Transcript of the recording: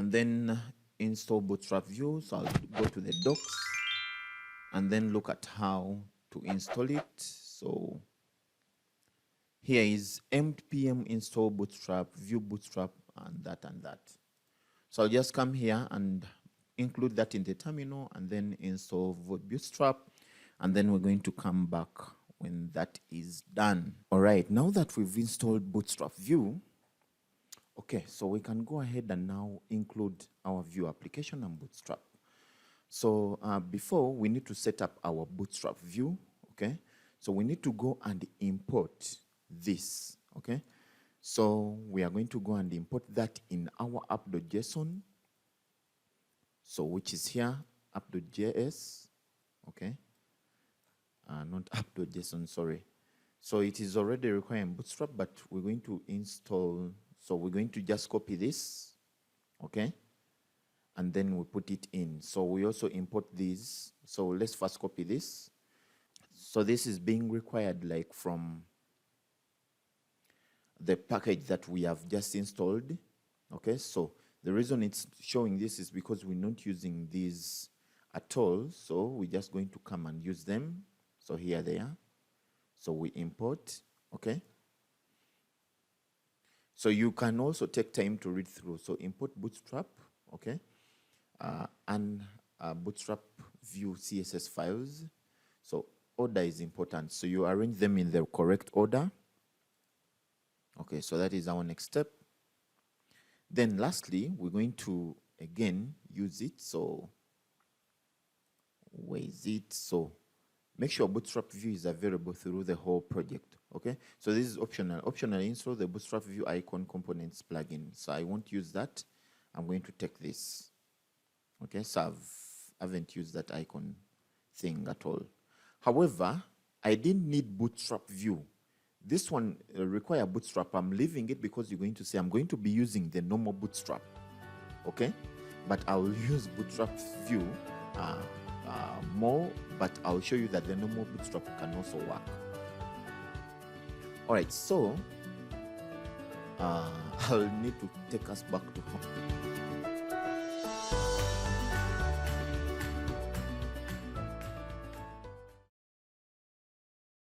and then install Bootstrap View. So I'll go to the docs and then look at how to install it. So here is npm install Bootstrap, view Bootstrap, and that and that. So I'll just come here and include that in the terminal and then install Bootstrap, and then we're going to come back when that is done. All right, now that we've installed Bootstrap View, okay, so we can go ahead and now include our View application and Bootstrap. So before, we need to set up our Bootstrap View, okay? So we need to go and import this, okay? So we are going to go and import that in our app.json, so which is here, app.js, okay? Not app.json, sorry. So it is already requiring Bootstrap, but we're going to install, so we're going to just copy this, okay? And then we put it in. So we also import these. So let's first copy this. So this is being required like from the package that we have just installed. Okay, so the reason it's showing this is because we're not using these at all. So we're just going to come and use them. So here they are. So we import, okay? So you can also take time to read through. So import Bootstrap, okay? And Bootstrap view CSS files. So order is important. So you arrange them in the correct order. Okay, so that is our next step. Then lastly, we're going to again use it. So where is it? So make sure Bootstrap view is available through the whole project. Okay, so this is optional. Optional, install the Bootstrap view icon components plugin. So I won't use that. I'm going to take this. Okay, so I haven't used that icon thing at all. However, I didn't need Bootstrap view. This one require Bootstrap. I'm leaving it because you're going to say I'm going to be using the normal Bootstrap. Okay, but I'll use Bootstrap view more, but I'll show you that the normal Bootstrap can also work. All right, so I'll need to take us back to home.